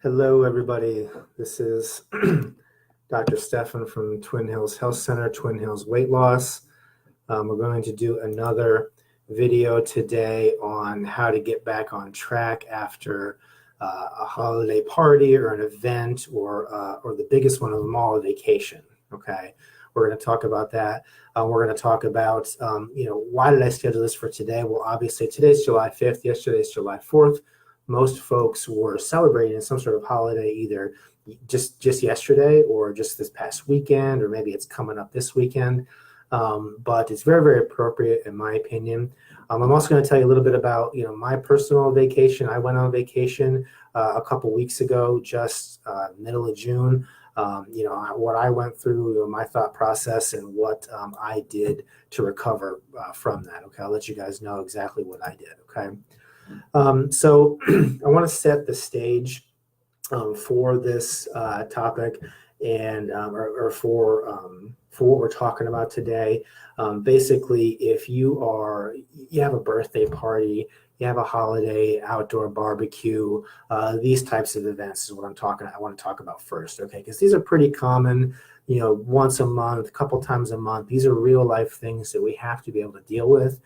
Hello, everybody. This is Dr. Steffen from Twin Hills Health Center, Twin Hills Weight Loss. We're going to do another video today on how to get back on track after a holiday party or an event or the biggest one of them all, a vacation. Okay, we're going to talk about that. We're going to talk about, why did I schedule this for today? Well, obviously today's July 5th, yesterday's July 4th. Most folks were celebrating some sort of holiday either just yesterday or just this past weekend, or maybe it's coming up this weekend. But it's very, very appropriate in my opinion. I'm also going to tell you a little bit about, my personal vacation. I went on vacation a couple weeks ago, just middle of June. What I went through, my thought process, and what I did to recover from that. Okay, I'll let you guys know exactly what I did. Okay. So I want to set the stage for this topic and or for what we're talking about today. Basically, if you have a birthday party, you have a holiday, outdoor barbecue, these types of events is what I want to talk about first, okay? Because these are pretty common, once a month, a couple times a month. These are real life things that we have to be able to deal with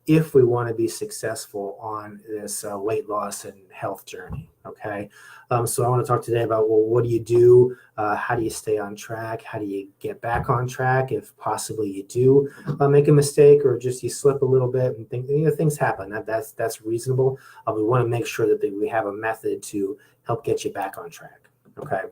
if we want to be successful on this weight loss and health journey, okay? So I want to talk today about, well, what do you do? How do you stay on track? How do you get back on track if possibly you do make a mistake or just you slip a little bit and things happen. That's reasonable. We want to make sure that we have a method to help get you back on track, okay?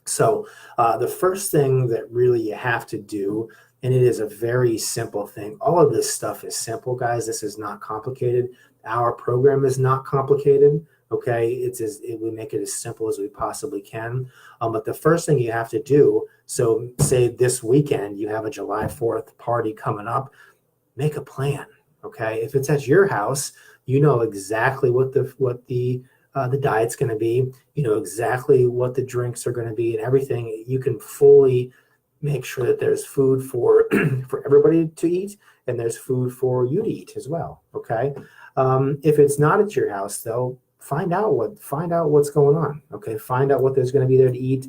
So the first thing that really you have to do, and it is a very simple thing. All of this stuff is simple, guys. This is not complicated. Our program is not complicated, okay? We make it as simple as we possibly can. But the first thing you have to do, so say this weekend you have a July 4th party coming up, make a plan, okay? If it's at your house, you know exactly what the diet's going to be. You know exactly what the drinks are going to be and everything. You can fully make sure that there's food for for everybody to eat, and there's food for you to eat as well, okay? If it's not at your house, though, find out what's going on, okay? Find out what there's going to be there to eat.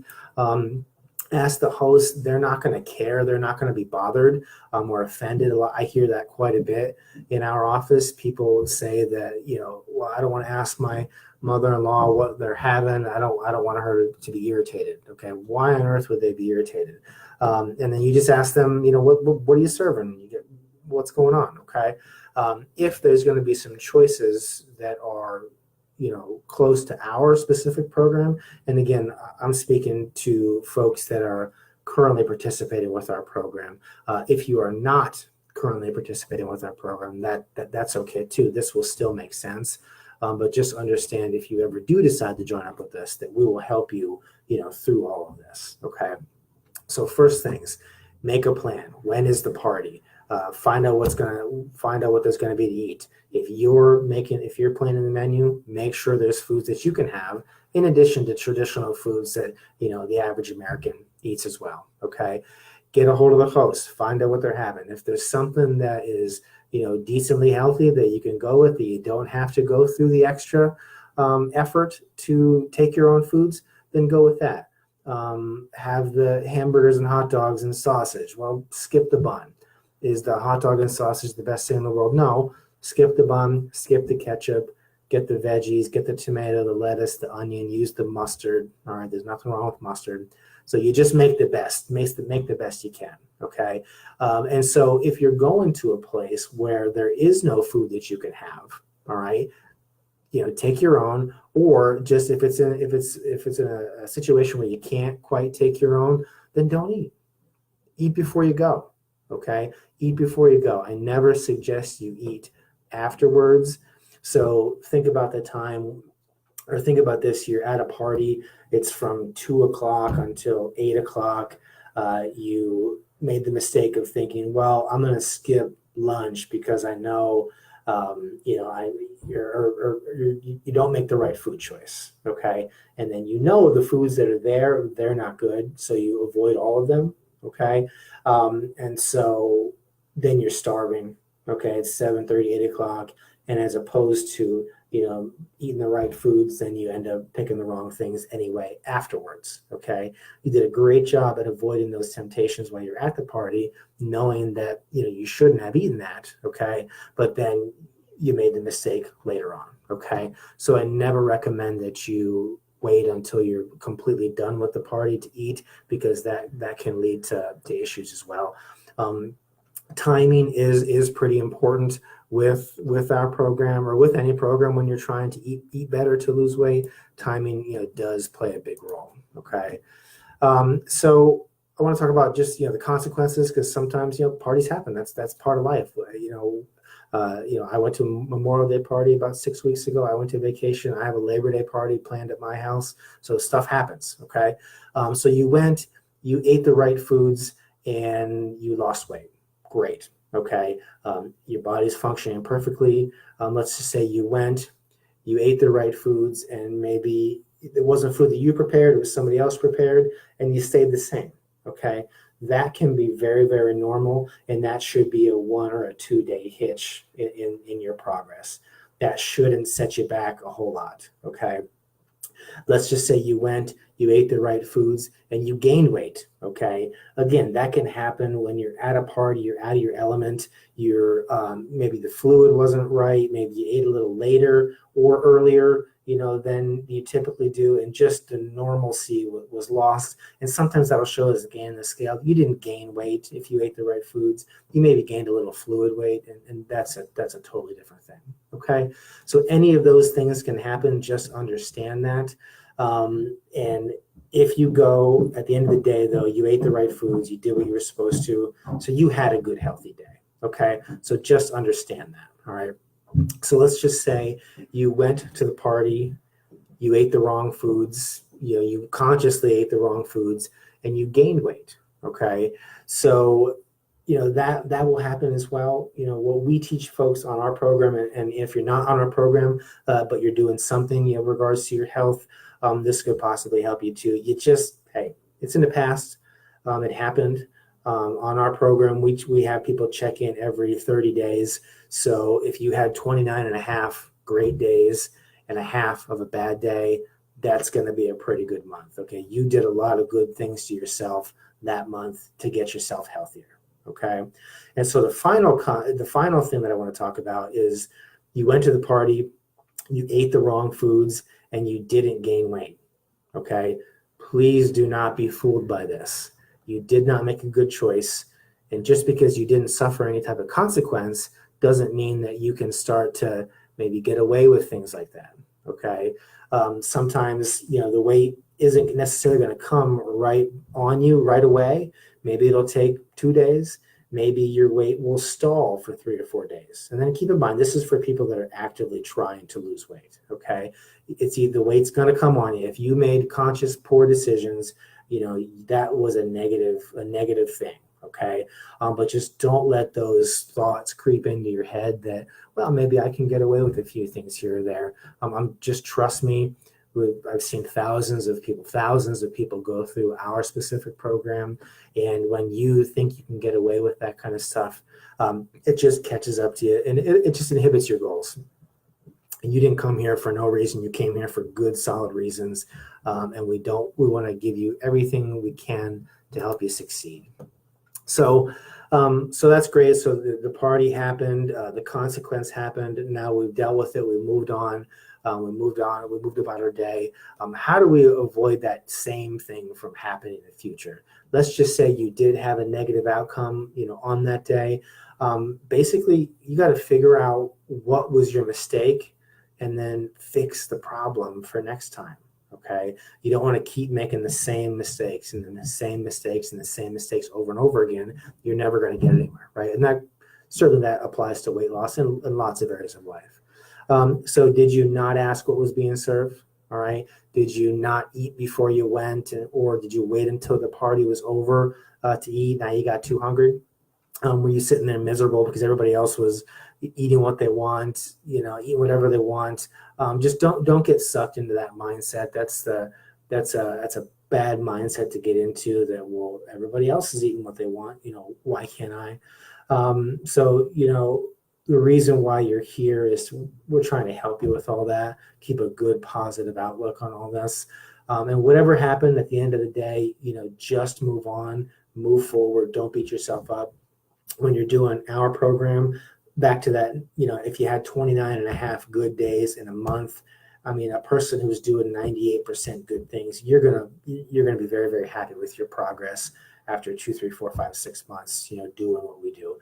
Ask the host. They're not going to care. They're not going to be bothered or offended. I hear that quite a bit in our office. People say that, well, I don't want to ask my mother-in-law what they're having. I don't want her to be irritated. Okay, why on earth would they be irritated? And then you just ask them, what are you serving? You get what's going on. Okay, if there's going to be some choices that are close to our specific program, and again, I'm speaking to folks that are currently participating with our program. If you are not currently participating with our program, that's okay too. This will still make sense. But just understand, if you ever do decide to join up with us, that we will help you, through all of this. Okay. So first things, make a plan. When is the party? Find out what there's going to be to eat. If you're planning the menu, make sure there's foods that you can have in addition to traditional foods that the average American eats as well. Okay. Get a hold of the host. Find out what they're having. If there's something that is decently healthy that you can go with, that you don't have to go through the extra effort to take your own foods, then go with that. Have the hamburgers and hot dogs and sausage. Well, skip the bun. Is the hot dog and sausage the best thing in the world? No. Skip the bun, skip the ketchup, get the veggies, get the tomato, the lettuce, the onion, use the mustard. All right, there's nothing wrong with mustard. So you just make the best you can, okay? And so if you're going to a place where there is no food that you can have, all right, take your own, or just if it's in a situation where you can't quite take your own, then don't eat. Eat before you go, okay? Eat before you go. I never suggest you eat afterwards. So think about the time, or think about this: you're at a party, it's from 2 o'clock until 8 o'clock. You made the mistake of thinking, well, I'm going to skip lunch because I know, you don't make the right food choice, okay? And then the foods that are there, they're not good, so you avoid all of them, okay? And so then you're starving, okay? It's 7:30, 8 o'clock, and as opposed to eating the right foods, then you end up picking the wrong things anyway afterwards. Okay. You did a great job at avoiding those temptations while you're at the party, knowing that, you shouldn't have eaten that. Okay. But then you made the mistake later on. Okay. So I never recommend that you wait until you're completely done with the party to eat, because that can lead to issues as well. Timing is pretty important with our program, or with any program when you're trying to eat better to lose weight. Timing does play a big role. Okay. So I want to talk about just the consequences, because sometimes parties happen. That's part of life. I went to a Memorial Day party about 6 weeks ago. I went to vacation. I have a Labor Day party planned at my house. So stuff happens. Okay. So you ate the right foods and you lost weight. Great. Okay. Your body's functioning perfectly. Let's just say you ate the right foods, and maybe it wasn't food that you prepared, it was somebody else prepared, and you stayed the same. Okay. That can be very, very normal, and that should be a 1 or a 2 day hitch in your progress. That shouldn't set you back a whole lot. Okay. Let's just say you ate the right foods and you gained weight. Okay. Again, that can happen when you're at a party, you're out of your element, maybe the fluid wasn't right, maybe you ate a little later or earlier, than you typically do, and just the normalcy was lost. And sometimes that'll show as a gain in the scale. You didn't gain weight if you ate the right foods. You maybe gained a little fluid weight, and that's a totally different thing. Okay. So any of those things can happen. Just understand that. And if you go at the end of the day, though, you ate the right foods, you did what you were supposed to, so you had a good, healthy day. Okay. So just understand that. All right. So let's just say you went to the party, you ate the wrong foods, you consciously ate the wrong foods, and you gained weight. Okay. So, that will happen as well. What we teach folks on our program, and if you're not on our program, but you're doing something in regards to your health, this could possibly help you too. Hey, it's in the past. It happened. On our program, we have people check in every 30 days. So if you had 29 and a half great days and a half of a bad day, that's going to be a pretty good month. Okay. You did a lot of good things to yourself that month to get yourself healthier. Okay. And so the final thing that I want to talk about is you went to the party, you ate the wrong foods, and you didn't gain weight. Okay. Please do not be fooled by this. You did not make a good choice. And just because you didn't suffer any type of consequence doesn't mean that you can start to maybe get away with things like that. Okay. Sometimes, the weight isn't necessarily going to come right on you right away. Maybe it'll take 2 days. Maybe your weight will stall for 3 to 4 days. And then keep in mind, this is for people that are actively trying to lose weight. Okay. It's either the weight's going to come on you. If you made conscious, poor decisions, that was a negative thing. Okay. But just don't let those thoughts creep into your head that, well, maybe I can get away with a few things here or there. Just trust me. I've seen thousands of people go through our specific program. And when you think you can get away with that kind of stuff, it just catches up to you, and it just inhibits your goals. And you didn't come here for no reason. You came here for good, solid reasons. And we want to give you everything we can to help you succeed. So that's great. So the party happened, the consequence happened. Now we've dealt with it. We moved on. We moved about our day. How do we avoid that same thing from happening in the future? Let's just say you did have a negative outcome, on that day. Basically, you got to figure out what was your mistake and then fix the problem for next time. Okay. You don't want to keep making the same mistakes and then the same mistakes and the same mistakes over and over again. You're never going to get anywhere. Right. And that applies to weight loss in lots of areas of life. So did you not ask what was being served? All right. Did you not eat before you went, or did you wait until the party was over to eat? Now you got too hungry. Were you sitting there miserable because everybody else was eating what they want, eat whatever they want? Just don't get sucked into that mindset. That's a bad mindset to get into, that, well, everybody else is eating what they want. Why can't I? So, the reason why you're here is we're trying to help you with all that, keep a good positive outlook on all this. And whatever happened at the end of the day, just move on, move forward. Don't beat yourself up. When you're doing our program, back to that, if you had 29 and a half good days in a month, a person who's doing 98% good things, you're gonna be very, very happy with your progress after 2, 3, 4, 5, 6 months, doing what we do.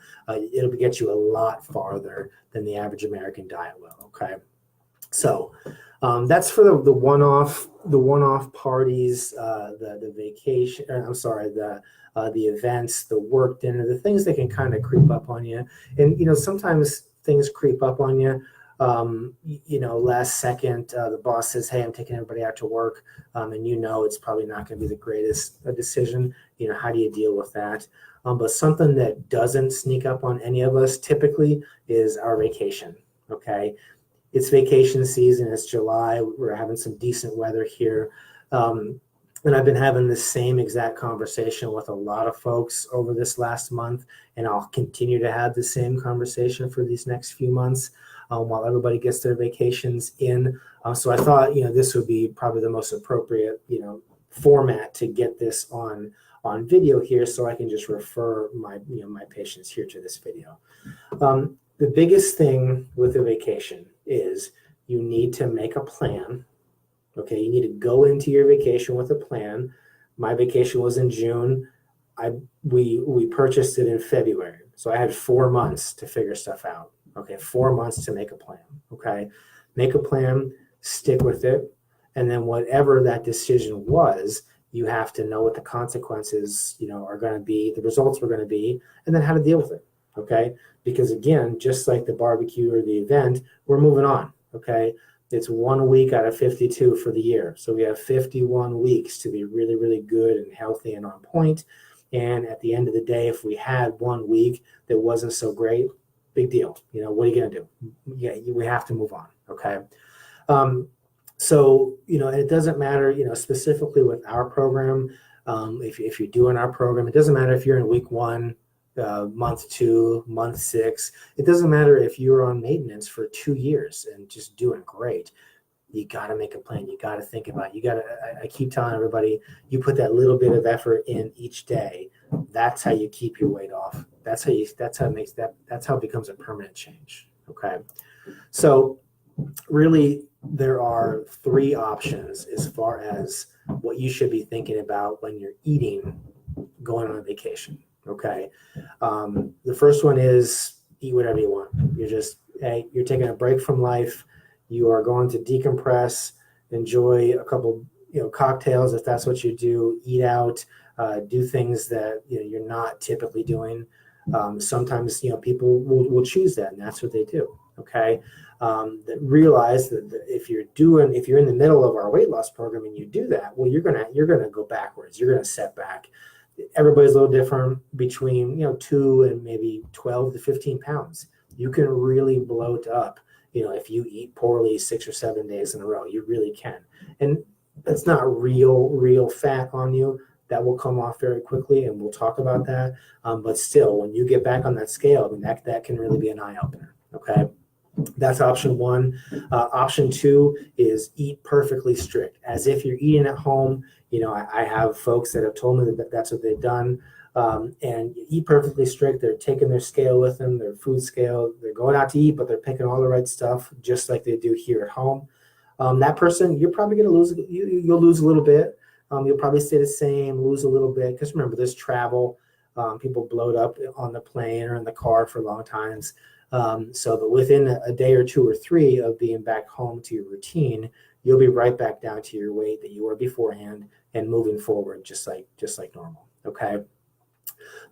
It'll get you a lot farther than the average American diet will. Okay, so that's for the one-off parties, the vacation. I'm sorry, the events, the work dinner, the things that can kind of creep up on you. And sometimes things creep up on you. Last second, the boss says, "Hey, I'm taking everybody out to work," and it's probably not going to be the greatest decision. How do you deal with that? But something that doesn't sneak up on any of us typically is our vacation. Okay, it's vacation season. It's July. We're having some decent weather here. And I've been having the same exact conversation with a lot of folks over this last month, and I'll continue to have the same conversation for these next few months while everybody gets their vacations in. So I thought, this would be probably the most appropriate, format to get this on video here, so I can just refer my patients here to this video. The biggest thing with a vacation is you need to make a plan. Okay, you need to go into your vacation with a plan. My vacation was in June. We purchased it in February. So I had 4 months to figure stuff out. Okay, 4 months to make a plan. Okay, make a plan, stick with it. And then whatever that decision was, you have to know what the consequences, are going to be, the results were going to be, and then how to deal with it. Okay, because again, just like the barbecue or the event, we're moving on. Okay. It's 1 week out of 52 for the year. So we have 51 weeks to be really, really good and healthy and on point. And at the end of the day, if we had 1 week that wasn't so great, big deal. What are you going to do? Yeah, we have to move on. Okay. So, and it doesn't matter, specifically with our program, if you're doing our program, it doesn't matter if you're in week 1, month 2, month 6. It doesn't matter if you're on maintenance for 2 years and just doing great. You got to make a plan. You got to think about it. I keep telling everybody, you put that little bit of effort in each day. That's how you keep your weight off. That's how it becomes a permanent change. Okay. So really, there are 3 options as far as what you should be thinking about when you're eating going on a vacation. Okay. The first one is eat whatever you want. You're taking a break from life. You are going to decompress, enjoy a couple, cocktails if that's what you do, eat out, do things that you're not typically doing. Sometimes, people will choose that, and that's what they do. Okay. Realize that if you're in the middle of our weight loss program and you do that, well, you're gonna go backwards. You're gonna set back. Everybody's a little different between 2 and maybe 12 to 15 pounds. You can really bloat up, if you eat poorly 6 or 7 days in a row. You really can, and that's not real fat on you. That will come off very quickly, and we'll talk about that. But still, when you get back on that scale, that can really be an eye opener. Okay. That's option 1. Option 2 is eat perfectly strict, as if you're eating at home. I have folks that have told me that that's what they've done. And eat perfectly strict. They're taking their scale with them, their food scale. They're going out to eat, but they're picking all the right stuff, just like they do here at home. That person, you're probably going to lose. You'll lose a little bit. You'll probably stay the same, lose a little bit. Because remember, this travel, people bloat up on the plane or in the car for long times. So that within a day or 2 or 3 of being back home to your routine, you'll be right back down to your weight that you were beforehand and moving forward just like normal. Okay.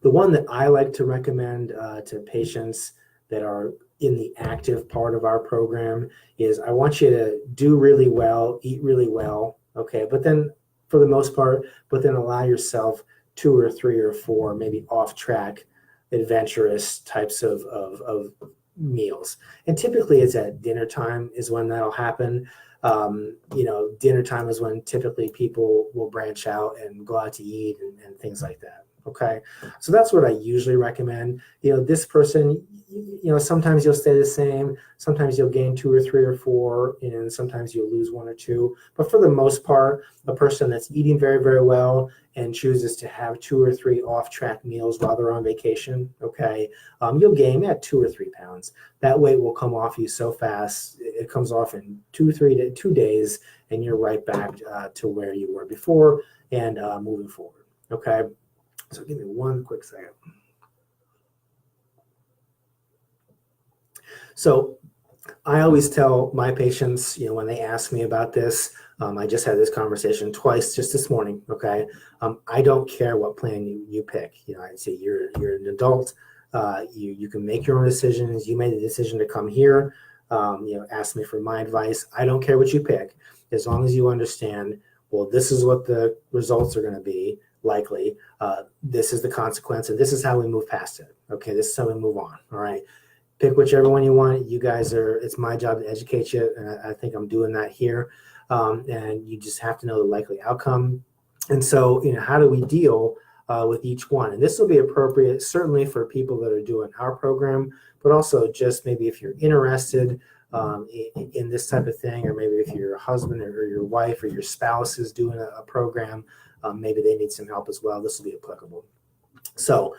The one that I like to recommend to patients that are in the active part of our program is I want you to do really well, eat really well. Okay. But then for the most part, allow yourself 2 or 3 or 4 maybe off track adventurous types of meals. And typically it's at dinner time is when that'll happen. Dinner time is when typically people will branch out and go out to eat and things like that. Okay, so that's what I usually recommend. This person, sometimes you'll stay the same, sometimes you'll gain 2 or 3 or 4, and sometimes you'll lose 1 or 2. But for the most part, a person that's eating very, very well and chooses to have 2 or 3 off-track meals while they're on vacation, okay, you'll gain at 2 or 3 pounds. That weight will come off you so fast. It comes off in 2 days, and you're right back to where you were before and moving forward. Okay. So give me one quick second. So I always tell my patients, when they ask me about this, I just had this conversation twice just this morning, okay? I don't care what plan you pick. I say you're an adult. You can make your own decisions. You made the decision to come here, ask me for my advice. I don't care what you pick, as long as you understand, well, this is what the results are going to be. Likely, this is the consequence, and this is how we move past it. Okay, this is how we move on. All right, pick whichever one you want. You guys it's my job to educate you, and I think I'm doing that here. And you just have to know the likely outcome. And so, how do we deal with each one? And this will be appropriate certainly for people that are doing our program, but also just maybe if you're interested in this type of thing, or maybe if your husband or your wife or your spouse is doing a program, maybe they need some help as well. This will be applicable. So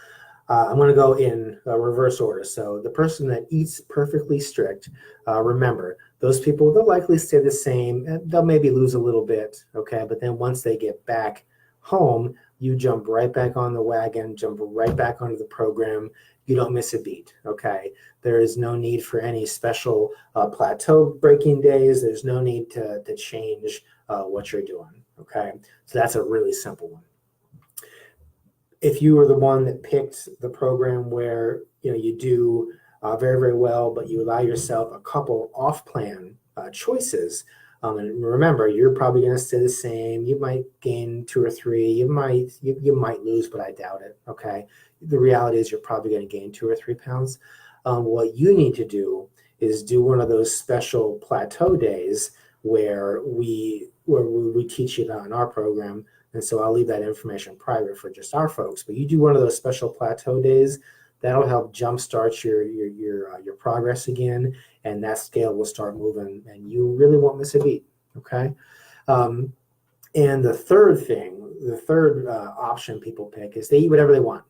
I'm going to go in reverse order. So the person that eats perfectly strict, remember, those people, they'll likely stay the same. They'll maybe lose a little bit, okay? But then once they get back home, you jump right back on the wagon, jump right back onto the program. You don't miss a beat, okay? There is no need for any special plateau breaking days. There's no need to change what you're doing, okay? So that's a really simple one. If you were the one that picked the program where you do very, very well, but you allow yourself a couple off-plan choices, and remember, you're probably going to stay the same. You might gain 2 or 3. You might lose, but I doubt it. Okay. The reality is you're probably going to gain 2 or 3 pounds. What you need to do is do one of those special plateau days where we teach you that in our program. And so I'll leave that information private for just our folks. But you do one of those special plateau days, that'll help jumpstart your progress again, and that scale will start moving, and you really won't miss a beat. Okay. And the third option people pick is they eat whatever they want.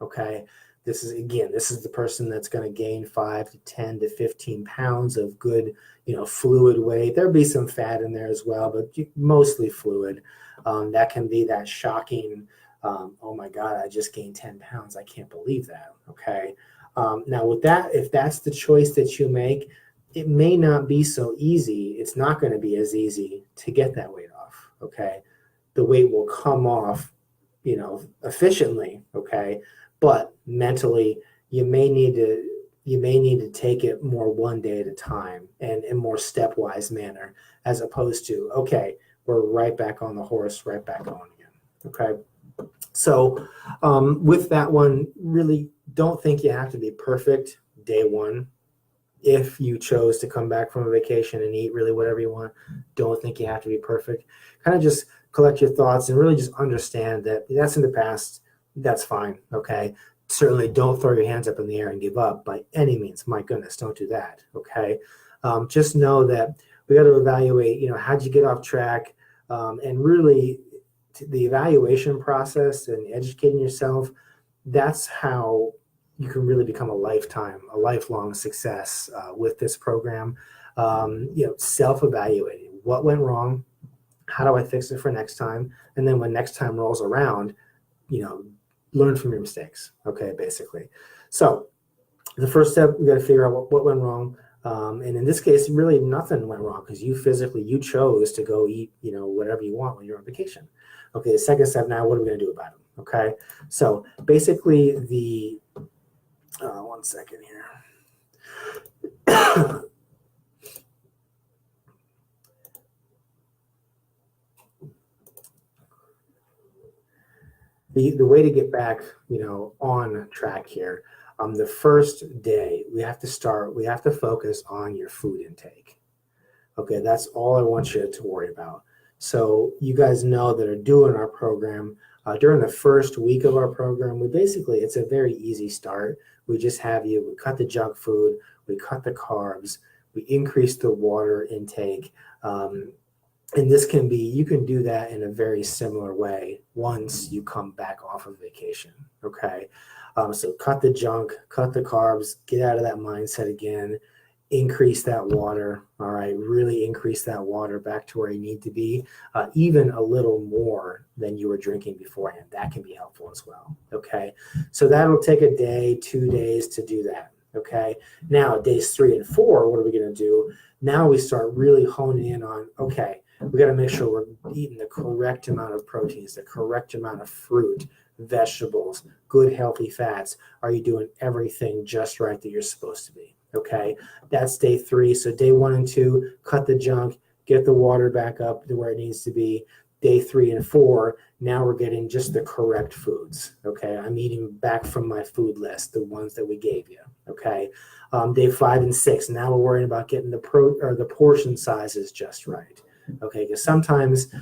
Okay. This is the person that's going to gain 5 to 10 to 15 pounds of good, fluid weight. There'll be some fat in there as well, but mostly fluid. That can be that shocking, oh my God, I just gained 10 pounds. I can't believe that. Okay. Now with that, if that's the choice that you make, it may not be so easy. It's not going to be as easy to get that weight off. Okay. The weight will come off, efficiently. Okay. But mentally, you may need to take it more one day at a time and in more stepwise manner, as opposed to, okay, we're right back on the horse, right back on again. Okay. So with that one, really don't think you have to be perfect day one. If you chose to come back from a vacation and eat really whatever you want, don't think you have to be perfect. Kind of just collect your thoughts and really just understand that that's in the past. That's fine. Okay. Certainly don't throw your hands up in the air and give up by any means. My goodness, don't do that. Okay. Just know that we got to evaluate, how'd you get off track? And really the evaluation process and educating yourself, that's how you can really become a lifelong success with this program. Self-evaluating what went wrong, how do I fix it for next time? And then when next time rolls around, learn from your mistakes. Okay, basically. So the first step, we got to figure out what went wrong. And in this case, really nothing went wrong because you chose to go eat, whatever you want when you're on vacation. Okay, the second step now, what are we going to do about it? Okay, so basically one second here. The way to get back, on track here, the first day, we have to focus on your food intake. Okay, that's all I want you to worry about. So you guys know that are doing our program, During the first week of our program, it's a very easy start. We just we cut the junk food, we cut the carbs, we increase the water intake. And you can do that in a very similar way once you come back off of vacation, okay? So cut the junk, cut the carbs, get out of that mindset again, increase that water, all right? Really increase that water back to where you need to be, even a little more than you were drinking beforehand. That can be helpful as well, okay? So that'll take a day, 2 days to do that, okay? Now, days 3 and 4, what are we gonna do? Now we start really honing in on, okay, we got to make sure we're eating the correct amount of proteins, the correct amount of fruit, vegetables, good healthy fats. Are you doing everything just right that you're supposed to be? Okay, that's day 3. So day 1 and 2, cut the junk, get the water back up to where it needs to be. Day 3 and 4, now we're getting just the correct foods. Okay, I'm eating back from my food list, the ones that we gave you. Okay, day 5 and 6, now we're worrying about getting the portion sizes just right. Okay, because sometimes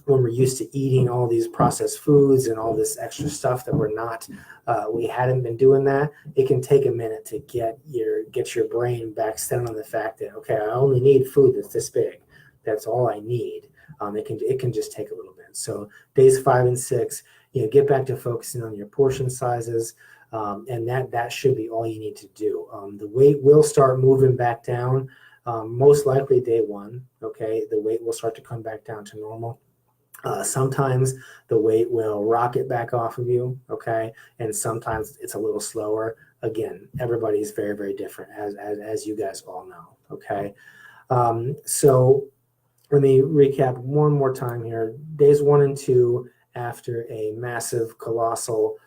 when we're used to eating all these processed foods and all this extra stuff that we hadn't been doing that, it can take a minute to get your brain back set on the fact that, okay, I only need food that's this big. That's all I need. It can just take a little bit. So days 5 and 6, get back to focusing on your portion sizes, and that should be all you need to do. The weight will start moving back down. Most likely day 1, okay, the weight will start to come back down to normal. Sometimes the weight will rocket back off of you, okay, and sometimes it's a little slower. Again, everybody's very, very different, as you guys all know, okay. So let me recap one more time here. Days 1 and 2, after a massive, colossal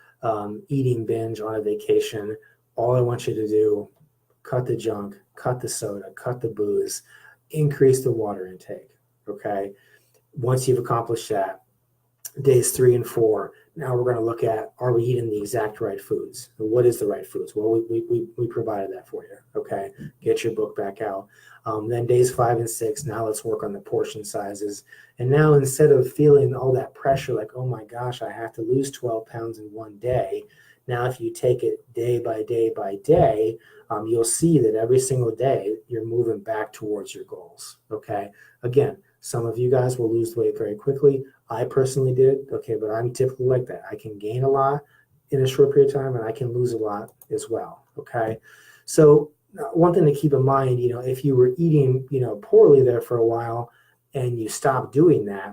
eating binge on a vacation, all I want you to do, cut the junk, cut the soda, cut the booze, increase the water intake, okay? Once you've accomplished that, days 3 and 4, now we're going to look at, are we eating the exact right foods? What is the right foods? Well, we provided that for you, okay? Get your book back out. Then days 5 and 6, now let's work on the portion sizes. And now instead of feeling all that pressure, like, oh my gosh, I have to lose 12 pounds in one day, now if you take it day by day by day, you'll see that every single day you're moving back towards your goals, okay? Again, some of you guys will lose weight very quickly. I personally did, okay, but I'm typically like that. I can gain a lot in a short period of time, and I can lose a lot as well, okay? So one thing to keep in mind, if you were eating, poorly there for a while and you stop doing that,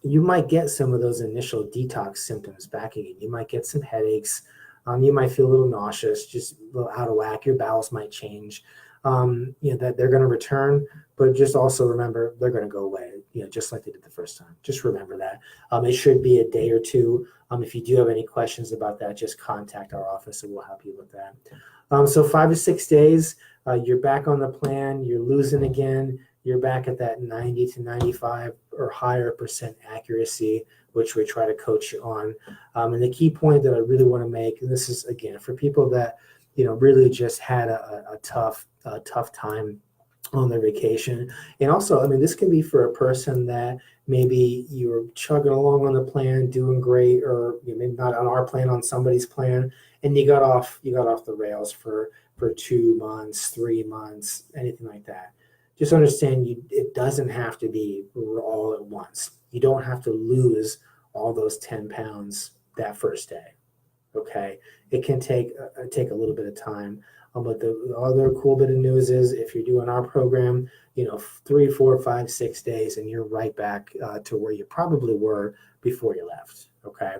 you might get some of those initial detox symptoms back again. You might get some headaches. You might feel a little nauseous, just a little out of whack. Your bowels might change. That they're going to return, but just also remember they're going to go away, just like they did the first time. Just remember that. It should be a day or two. If you do have any questions about that, just contact our office and we'll help you with that. So 5 to 6 days, you're back on the plan, you're losing again, you're back at that 90 to 95 or higher % accuracy, which we try to coach you on. And the key point that I really want to make, and this is, again, for people that, really just had a tough time on their vacation. And also, this can be for a person that maybe you were chugging along on the plan, doing great, or maybe not on our plan, on somebody's plan, and you got off the rails for 2 months, 3 months, anything like that. Just understand it doesn't have to be all at once. You don't have to lose all those 10 pounds that first day, okay? It can take a little bit of time. But the other cool bit of news is if you're doing our program, 3, 4, 5, 6 days, and you're right back to where you probably were before you left, okay?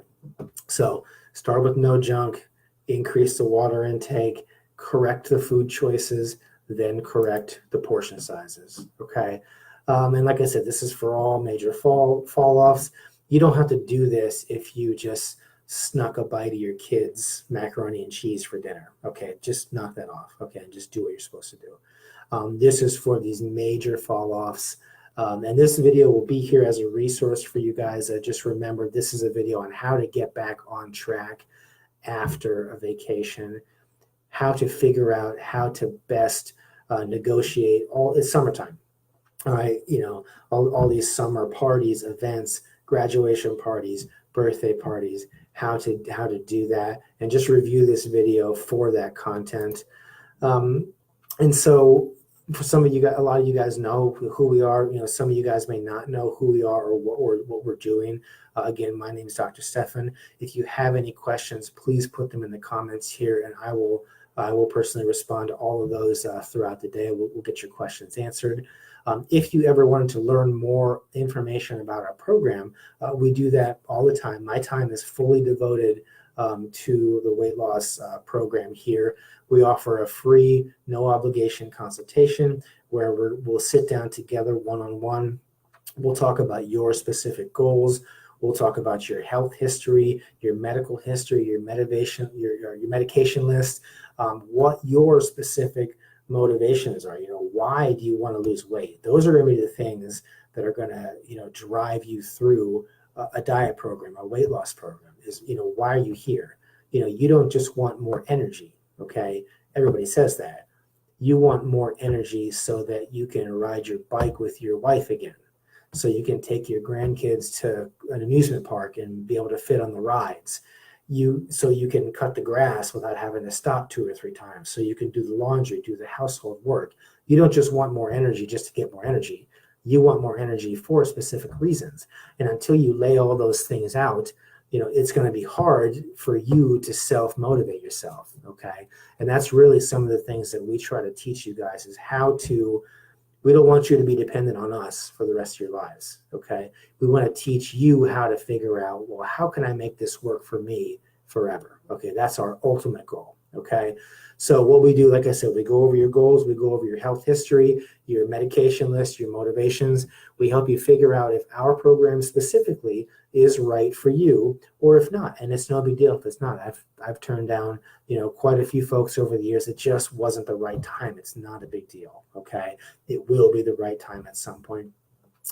So start with no junk, increase the water intake, correct the food choices, then correct the portion sizes, okay? And like I said, this is for all major fall-offs. You don't have to do this if you just snuck a bite of your kids' macaroni and cheese for dinner, okay? Just knock that off, okay? And just do what you're supposed to do. This is for these major fall-offs. And this video will be here as a resource for you guys. Just remember, this is a video on how to get back on track after a vacation, how to figure out how to best negotiate. It's summertime, all right? All these summer parties, events, graduation parties, birthday parties, how to do that, and just review this video for that content. And so for some of you guys, a lot of you guys know who we are. Some of you guys may not know who we are or what we're doing. Again, my name is Dr. Steffen. If you have any questions, please put them in the comments here, and I will personally respond to all of those throughout the day. We'll get your questions answered. If you ever wanted to learn more information about our program, we do that all the time. My time is fully devoted to the weight loss program here. We offer a free, no obligation consultation where we'll sit down together one-on-one. We'll talk about your specific goals. We'll talk about your health history, your medical history, your medication list, what your specific motivations are. Why do you want to lose weight? Those are going to be the things that are going to, drive you through a diet program, a weight loss program. Is, why are you here? You don't just want more energy, okay? Everybody says that. You want more energy so that you can ride your bike with your wife again, so you can take your grandkids to an amusement park and be able to fit on the rides. So you can cut the grass without having to stop 2 or 3 times. So you can do the laundry, do the household work. You don't just want more energy just to get more energy. You want more energy for specific reasons. And until you lay all those things out, it's going to be hard for you to self-motivate yourself, okay? And that's really some of the things that we try to teach you guys is we don't want you to be dependent on us for the rest of your lives, okay? We want to teach you how to figure out, well, how can I make this work for me forever? Okay, that's our ultimate goal, okay? So what we do, like I said, we go over your goals, we go over your health history, your medication list, your motivations. We help you figure out if our program specifically is right for you or if not. And it's no big deal if it's not. I've turned down, quite a few folks over the years. It just wasn't the right time. It's not a big deal, okay? It will be the right time at some point.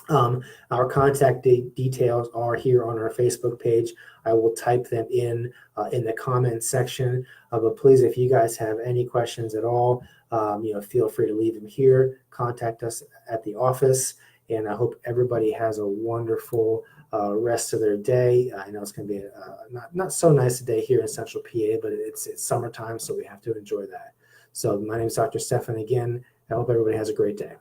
Our contact details are here on our Facebook page. I will type them in the comment section. But please, if you guys have any questions at all, feel free to leave them here. Contact us at the office. And I hope everybody has a wonderful rest of their day. I know it's going to be not so nice a day here in Central PA, but it's summertime, so we have to enjoy that. So my name is Dr. Steffen again. I hope everybody has a great day.